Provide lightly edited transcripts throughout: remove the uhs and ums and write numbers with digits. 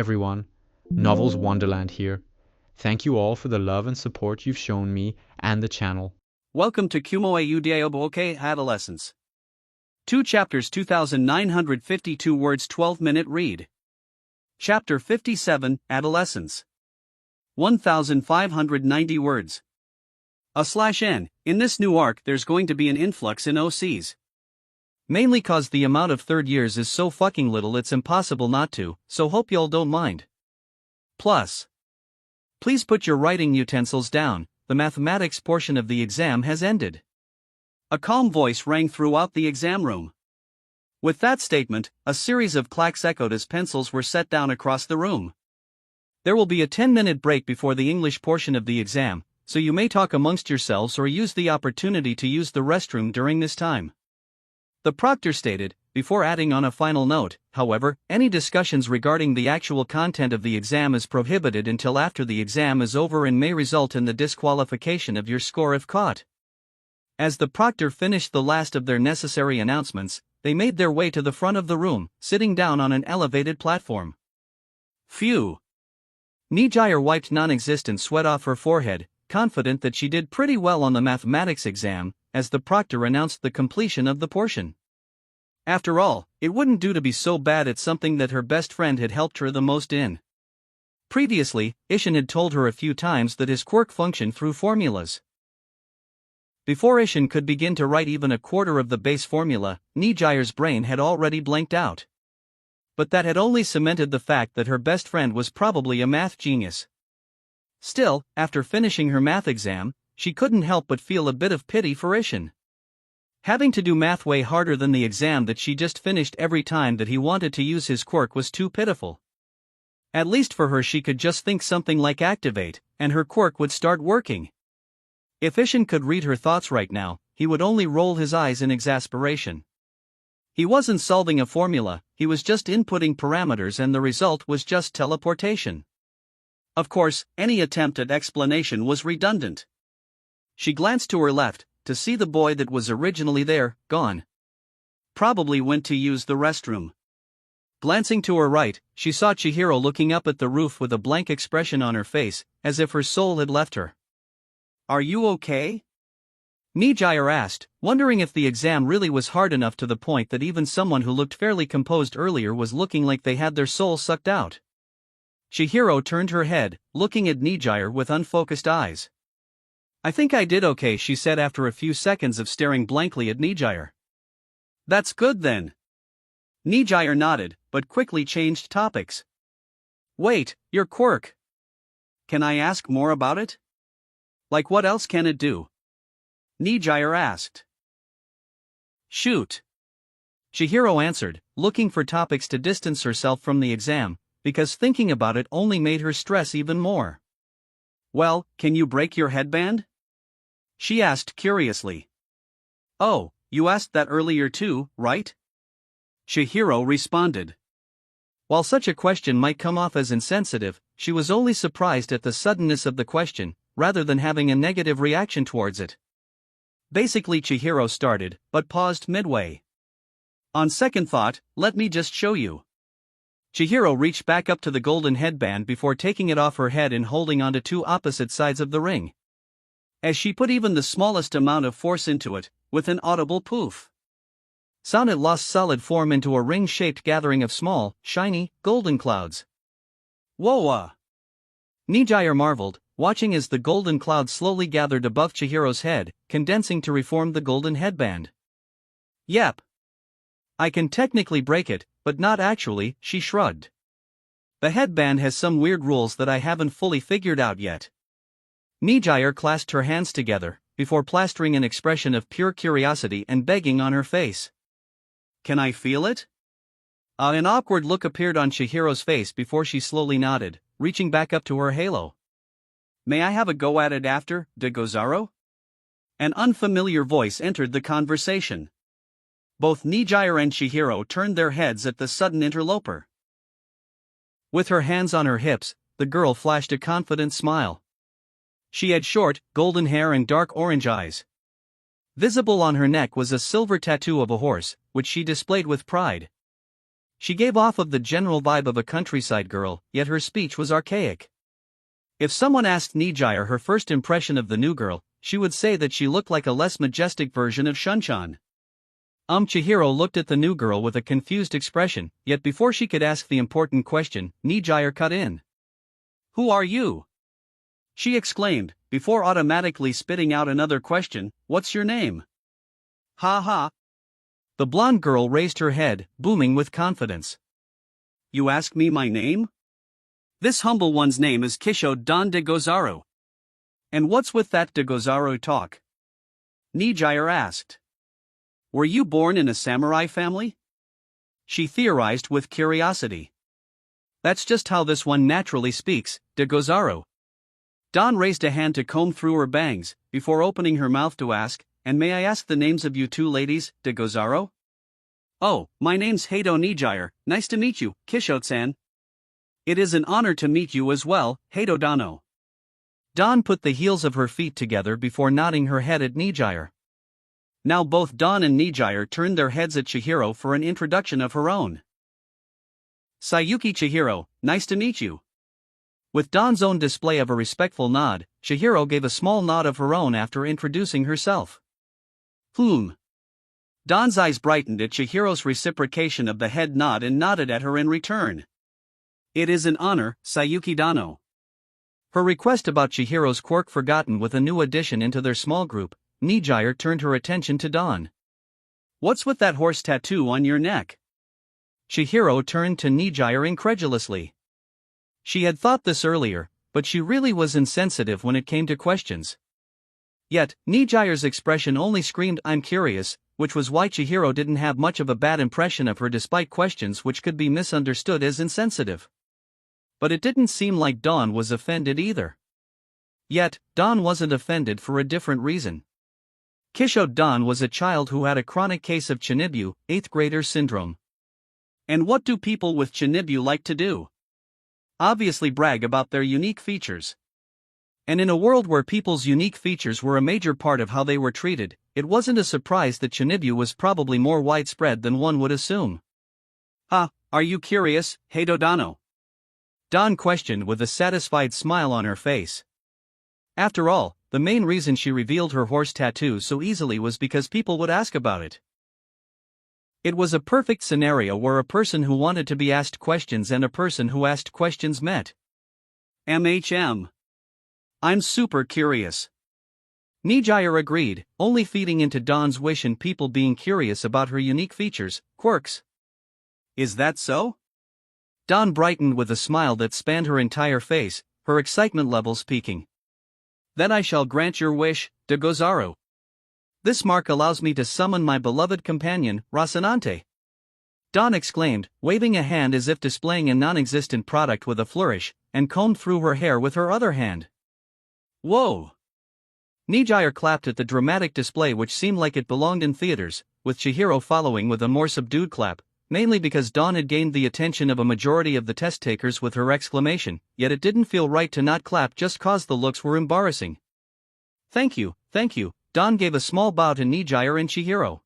everyone, Novels Wonderland here. Thank you all for the love and support you've shown me and the channel. Welcome to Kumo Audiobooke Adolescence. 2 chapters 2952 words 12-minute read. Chapter 57 Adolescence. 1590 words. /N. In this new arc there's going to be an influx in OCs. Mainly cause the amount of third years is so fucking little it's impossible not to, so hope y'all don't mind. Plus, please put your writing utensils down, the mathematics portion of the exam has ended. A calm voice rang throughout the exam room. With that statement, a series of clacks echoed as pencils were set down across the room. There will be a 10-minute break before the English portion of the exam, so you may talk amongst yourselves or use the opportunity to use the restroom during this time. The proctor stated, before adding on a final note, however, any discussions regarding the actual content of the exam is prohibited until after the exam is over and may result in the disqualification of your score if caught. As the proctor finished the last of their necessary announcements, they made their way to the front of the room, sitting down on an elevated platform. Phew! Nijire wiped non-existent sweat off her forehead, confident that she did pretty well on the mathematics exam, as the proctor announced the completion of the portion. After all, it wouldn't do to be so bad at something that her best friend had helped her the most in. Previously, Ishin had told her a few times that his quirk functioned through formulas. Before Ishin could begin to write even a quarter of the base formula, Nijire's brain had already blanked out. But that had only cemented the fact that her best friend was probably a math genius. Still, after finishing her math exam, she couldn't help but feel a bit of pity for Ishin. Having to do math way harder than the exam that she just finished every time that he wanted to use his quirk was too pitiful. At least for her she could just think something like activate, and her quirk would start working. If Ishin could read her thoughts right now, he would only roll his eyes in exasperation. He wasn't solving a formula, he was just inputting parameters and the result was just teleportation. Of course, any attempt at explanation was redundant. She glanced to her left, to see the boy that was originally there, gone. Probably went to use the restroom. Glancing to her right, she saw Chihiro looking up at the roof with a blank expression on her face, as if her soul had left her. "Are you okay?" Nijire asked, wondering if the exam really was hard enough to the point that even someone who looked fairly composed earlier was looking like they had their soul sucked out. Chihiro turned her head, looking at Nijire with unfocused eyes. "I think I did okay," she said after a few seconds of staring blankly at Nijire. "That's good then." Nijire nodded, but quickly changed topics. "Wait, your quirk. Can I ask more about it? Like what else can it do?" Nijire asked. "Shoot." Chihiro answered, looking for topics to distance herself from the exam, because thinking about it only made her stress even more. "Well, can you break your headband?" she asked curiously. "Oh, you asked that earlier too, right?" Chihiro responded. While such a question might come off as insensitive, she was only surprised at the suddenness of the question, rather than having a negative reaction towards it. Basically Chihiro started, but paused midway. "On second thought, let me just show you." Chihiro reached back up to the golden headband before taking it off her head and holding onto two opposite sides of the ring. As she put even the smallest amount of force into it, with an audible poof sound, it lost solid form into a ring-shaped gathering of small, shiny, golden clouds. "Whoa!" Nijire marveled, watching as the golden cloud slowly gathered above Chihiro's head, condensing to reform the golden headband. "Yep. I can technically break it, but not actually," she shrugged. "The headband has some weird rules that I haven't fully figured out yet." Nijire clasped her hands together, before plastering an expression of pure curiosity and begging on her face. "Can I feel it?" An awkward look appeared on Chihiro's face before she slowly nodded, reaching back up to her halo. "May I have a go at it after, de Gozaro?" An unfamiliar voice entered the conversation. Both Nijire and Chihiro turned their heads at the sudden interloper. With her hands on her hips, the girl flashed a confident smile. She had short, golden hair and dark orange eyes. Visible on her neck was a silver tattoo of a horse, which she displayed with pride. She gave off of the general vibe of a countryside girl, yet her speech was archaic. If someone asked Nijire her first impression of the new girl, she would say that she looked like a less majestic version of Shunchan. Chihiro looked at the new girl with a confused expression, yet before she could ask the important question, Nijire cut in. "Who are you?" she exclaimed, before automatically spitting out another question, "What's your name?" "Ha ha." The blonde girl raised her head, booming with confidence. "You ask me my name? This humble one's name is Kisho Don de Gozaro. And what's with that de Gozaro talk?" Nijire asked. "Were you born in a samurai family?" she theorized with curiosity. "That's just how this one naturally speaks, de Gozaro." Don raised a hand to comb through her bangs, before opening her mouth to ask, "And may I ask the names of you two ladies, de Gozaro?" "Oh, my name's Heido Nijire, nice to meet you, Kisho-san." "It is an honor to meet you as well, Heido Dano." Don put the heels of her feet together before nodding her head at Nijire. Now both Don and Nijire turned their heads at Chihiro for an introduction of her own. "Sayuki Chihiro, nice to meet you." With Don's own display of a respectful nod, Chihiro gave a small nod of her own after introducing herself. Don's eyes brightened at Chihiro's reciprocation of the head nod and nodded at her in return. "It is an honor, Sayuki Dano." Her request about Chihiro's quirk forgotten with a new addition into their small group, Nijire turned her attention to Don. "What's with that horse tattoo on your neck?" Chihiro turned to Nijire incredulously. She had thought this earlier, but she really was insensitive when it came to questions. Yet, Nijire's expression only screamed "I'm curious," which was why Chihiro didn't have much of a bad impression of her despite questions which could be misunderstood as insensitive. But it didn't seem like Don was offended either. Yet, Don wasn't offended for a different reason. Kisho Don was a child who had a chronic case of Chinibu, 8th grader syndrome. And what do people with Chinibu like to do? Obviously brag about their unique features. And in a world where people's unique features were a major part of how they were treated, it wasn't a surprise that Chinibu was probably more widespread than one would assume. Are you curious, Heido Dano?" Don questioned with a satisfied smile on her face. After all, the main reason she revealed her horse tattoo so easily was because people would ask about it. It was a perfect scenario where a person who wanted to be asked questions and a person who asked questions met. I'm super curious." Nijire agreed, only feeding into Don's wish in people being curious about her unique features, quirks. "Is that so?" Don brightened with a smile that spanned her entire face, her excitement levels peaking. "Then I shall grant your wish, de Gozaro. This mark allows me to summon my beloved companion, Rocinante." Don exclaimed, waving a hand as if displaying a non-existent product with a flourish, and combed through her hair with her other hand. "Whoa!" Nijire clapped at the dramatic display which seemed like it belonged in theaters, with Chihiro following with a more subdued clap, mainly because Dawn had gained the attention of a majority of the test takers with her exclamation, yet it didn't feel right to not clap just cause the looks were embarrassing. Thank you, Dawn gave a small bow to Nijire and Chihiro.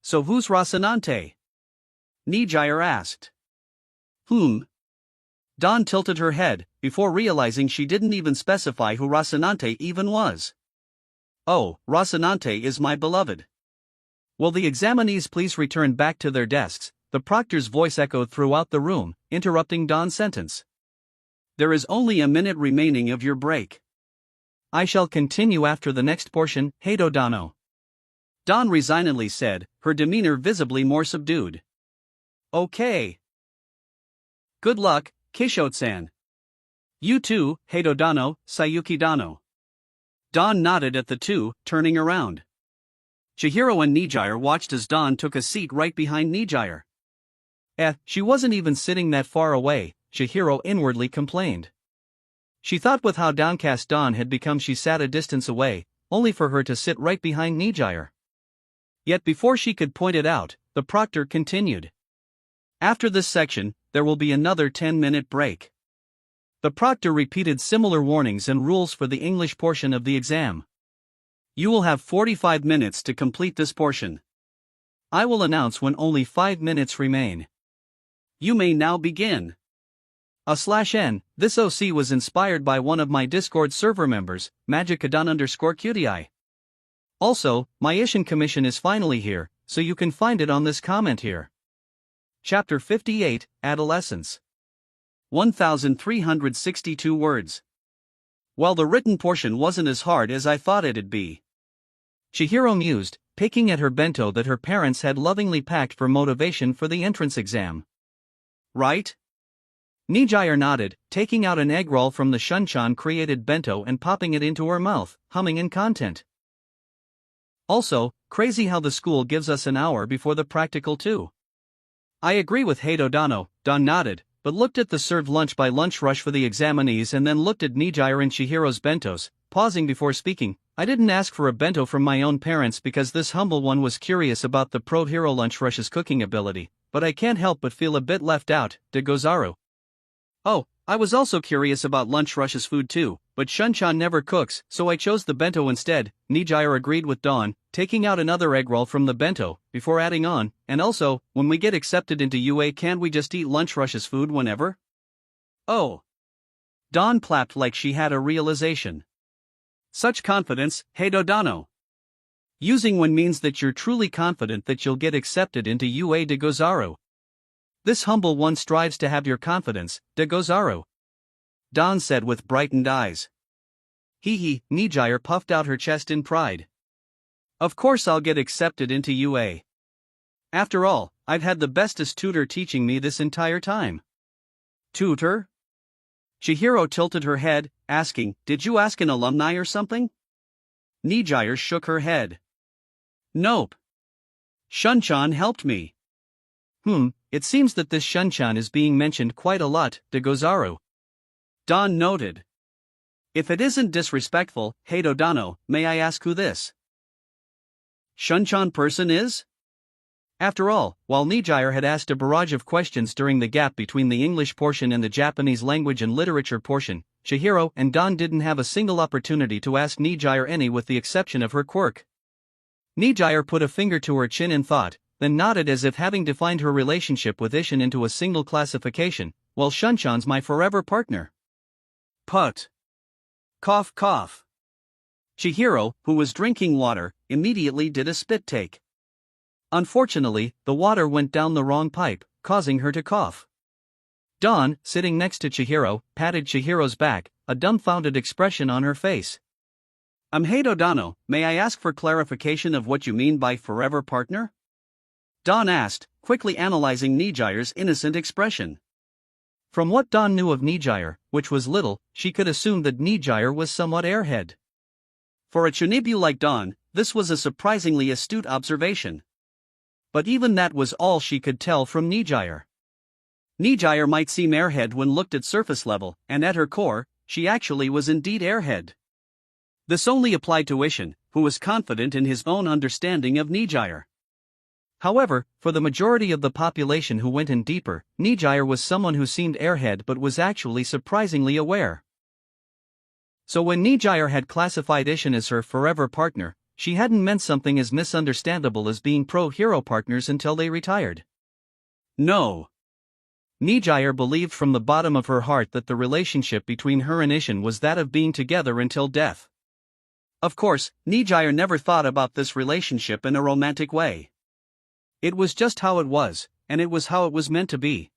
"So who's Rocinante?" Nijire asked. Dawn tilted her head, before realizing she didn't even specify who Rocinante even was. "Oh, Rocinante is my beloved." "Will the examinees please return back to their desks?" The proctor's voice echoed throughout the room, interrupting Dawn's sentence. "There is only a minute remaining of your break. I shall continue after the next portion, Heido Dano." Dawn resignedly said, her demeanor visibly more subdued. "Okay. Good luck, Kisho-san." "You too, Heido Dano, Sayuki Dano." Dawn nodded at the two, turning around. Chihiro and Nijire watched as Dawn took a seat right behind Nijire. She wasn't even sitting that far away, Chihiro inwardly complained. She thought with how downcast Dawn had become she sat a distance away, only for her to sit right behind Nijire. Yet before she could point it out, the proctor continued. "After this section, there will be another 10-minute break." The proctor repeated similar warnings and rules for the English portion of the exam. "You will have 45 minutes to complete this portion. I will announce when only 5 minutes remain. You may now begin. /N, this OC was inspired by one of my Discord server members, magicadon_QTI. Also, my Ishin commission is finally here, so you can find it on this comment here. Chapter 58, Adolescence. 1,362 words. Well, the written portion wasn't as hard as I thought it'd be. Chihiro mused, picking at her bento that her parents had lovingly packed for motivation for the entrance exam. Right? Nijire nodded, taking out an egg roll from the Shunchan created bento and popping it into her mouth, humming in content. Also, crazy how the school gives us an hour before the practical too. I agree with Heidodano, Don nodded, but looked at the served lunch by lunch rush for the examinees and then looked at Nijire and Chihiro's bentos, pausing before speaking. I didn't ask for a bento from my own parents because this humble one was curious about the pro hero lunch rush's cooking ability, but I can't help but feel a bit left out, de Gozaru. Oh, I was also curious about lunch rush's food too, but Shunchan never cooks, so I chose the bento instead, Nijire agreed with Dawn, taking out another egg roll from the bento, before adding on, and also, when we get accepted into UA can't we just eat lunch rush's food whenever? Oh. Dawn clapped like she had a realization. Such confidence, Heidodano. Using when means that you're truly confident that you'll get accepted into UA de Gozaru. This humble one strives to have your confidence, de Gozaru. Dawn said with brightened eyes. Hee, Nijire puffed out her chest in pride. Of course I'll get accepted into UA. After all, I've had the bestest tutor teaching me this entire time. Tutor? Chihiro tilted her head, asking, did you ask an alumni or something? Nijire shook her head. Nope. Shunchan helped me. It seems that this Shunchan is being mentioned quite a lot, de Gozaru. Dawn noted. If it isn't disrespectful, Heidodano, may I ask who this Shunchan person is? After all, while Nijire had asked a barrage of questions during the gap between the English portion and the Japanese language and literature portion, Chihiro and Dawn didn't have a single opportunity to ask Nijire any with the exception of her quirk. Nijire put a finger to her chin in thought, then nodded as if having defined her relationship with Ishin into a single classification, well Shunchan's my forever partner. Put. Cough cough. Chihiro, who was drinking water, immediately did a spit take. Unfortunately, the water went down the wrong pipe, causing her to cough. Dawn, sitting next to Chihiro, patted Chihiro's back, a dumbfounded expression on her face. Heidodano, may I ask for clarification of what you mean by forever partner? Dawn asked, quickly analyzing Nijire's innocent expression. From what Dawn knew of Nijire, which was little, she could assume that Nijire was somewhat airhead. For a Chunibu like Dawn, this was a surprisingly astute observation. But even that was all she could tell from Nijire. Nijire might seem airhead when looked at surface level, and at her core, she actually was indeed airhead. This only applied to Ishin, who was confident in his own understanding of Nijire. However, for the majority of the population who went in deeper, Nijire was someone who seemed airhead but was actually surprisingly aware. So when Nijire had classified Ishin as her forever partner, she hadn't meant something as misunderstandable as being pro-hero partners until they retired. No. Nijire believed from the bottom of her heart that the relationship between her and Ishin was that of being together until death. Of course, Nijire never thought about this relationship in a romantic way. It was just how it was, and it was how it was meant to be.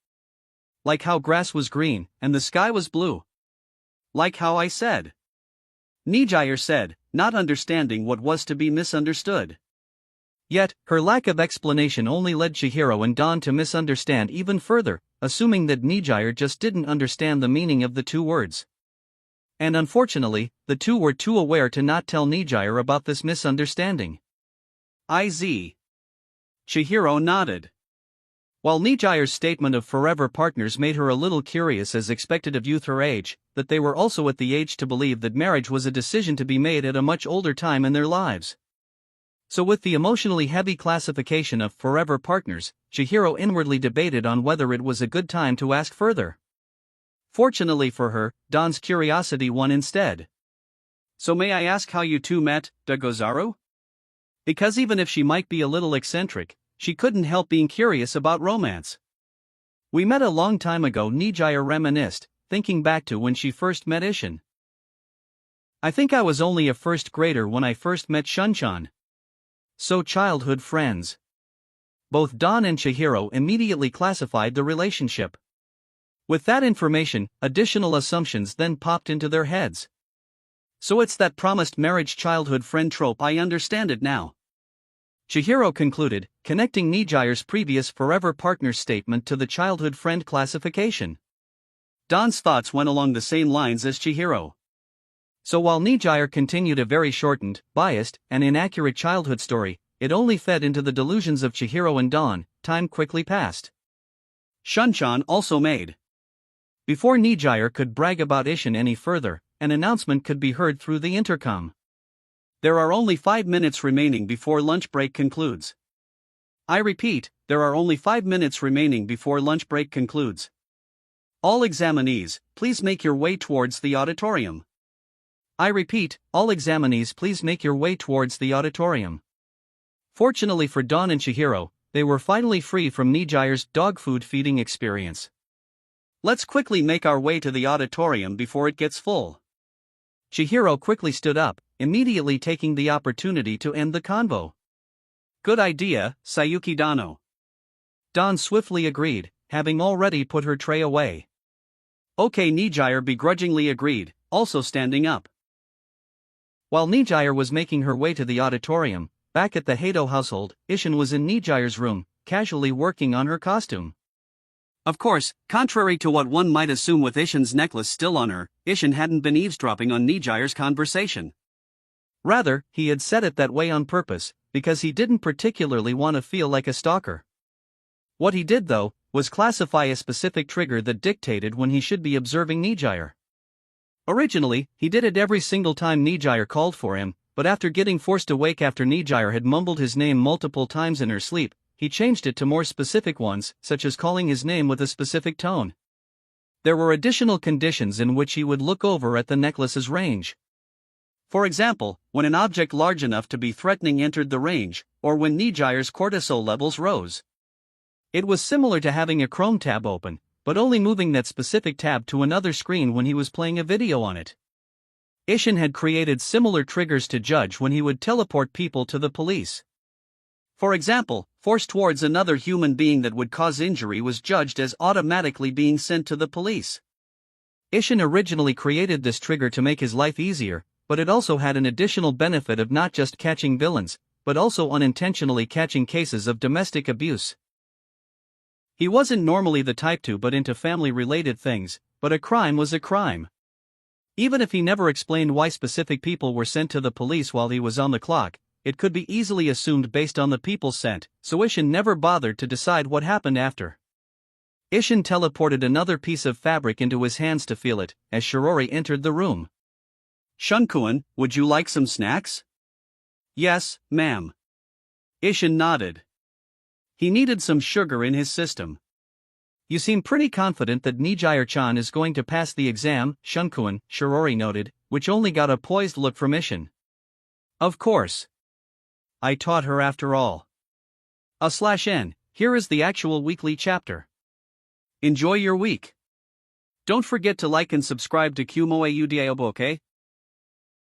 Like how grass was green, and the sky was blue. Like how I said. Nijire said, not understanding what was to be misunderstood. Yet, her lack of explanation only led Chihiro and Dawn to misunderstand even further, assuming that Nijire just didn't understand the meaning of the two words. And unfortunately, the two were too aware to not tell Nijire about this misunderstanding. Chihiro nodded. While Nijire's statement of forever partners made her a little curious as expected of youth her age, that they were also at the age to believe that marriage was a decision to be made at a much older time in their lives. So with the emotionally heavy classification of forever partners, Chihiro inwardly debated on whether it was a good time to ask further. Fortunately for her, Dawn's curiosity won instead. So may I ask how you two met, de Gozaru? Because even if she might be a little eccentric, she couldn't help being curious about romance. We met a long time ago, Nijire reminisced, thinking back to when she first met Ishin. I think I was only a first grader when I first met Shunchan. So childhood friends. Both Don and Chihiro immediately classified the relationship. With that information, additional assumptions then popped into their heads. So it's that promised marriage childhood friend trope, I understand it now. Chihiro concluded, connecting Nijire's previous forever partner statement to the childhood friend classification. Don's thoughts went along the same lines as Chihiro. So while Nijire continued a very shortened, biased, and inaccurate childhood story, it only fed into the delusions of Chihiro and Don. Time quickly passed. Shunchan also made. Before Nijire could brag about Ishin any further, an announcement could be heard through the intercom. There are only 5 minutes remaining before lunch break concludes. I repeat, there are only 5 minutes remaining before lunch break concludes. All examinees, please make your way towards the auditorium. I repeat, all examinees, please make your way towards the auditorium. Fortunately for Don and Chihiro, they were finally free from Nijire's dog food feeding experience. Let's quickly make our way to the auditorium before it gets full. Chihiro quickly stood up, immediately taking the opportunity to end the convo. Good idea, Sayuki Dano. Don swiftly agreed, having already put her tray away. Okay, Nijire begrudgingly agreed, also standing up. While Nijire was making her way to the auditorium, back at the Hato household, Ishin was in Nijire's room, casually working on her costume. Of course, contrary to what one might assume with Ishin's necklace still on her, Ishin hadn't been eavesdropping on Nijire's conversation. Rather, he had said it that way on purpose, because he didn't particularly want to feel like a stalker. What he did, though, was classify a specific trigger that dictated when he should be observing Nijire. Originally, he did it every single time Nijire called for him, but after getting forced awake after Nijire had mumbled his name multiple times in her sleep, he changed it to more specific ones, such as calling his name with a specific tone. There were additional conditions in which he would look over at the necklace's range. For example, when an object large enough to be threatening entered the range, or when Nijire's cortisol levels rose. It was similar to having a Chrome tab open, but only moving that specific tab to another screen when he was playing a video on it. Ishin had created similar triggers to judge when he would teleport people to the police. For example, force towards another human being that would cause injury was judged as automatically being sent to the police. Ishin originally created this trigger to make his life easier, but it also had an additional benefit of not just catching villains, but also unintentionally catching cases of domestic abuse. He wasn't normally the type to butt into family-related things, but a crime was a crime. Even if he never explained why specific people were sent to the police while he was on the clock, it could be easily assumed based on the people sent, so Ishin never bothered to decide what happened after. Ishin teleported another piece of fabric into his hands to feel it, as Shirori entered the room. Shunkuan, would you like some snacks? Yes, ma'am. Ishin nodded. He needed some sugar in his system. You seem pretty confident that Nijire-chan is going to pass the exam, Shunkuan, Shirori noted, which only got a poised look from Ishin. Of course. I taught her after all. /N, here is the actual weekly chapter. Enjoy your week. Don't forget to like and subscribe to Kumoe Udiobo, okay?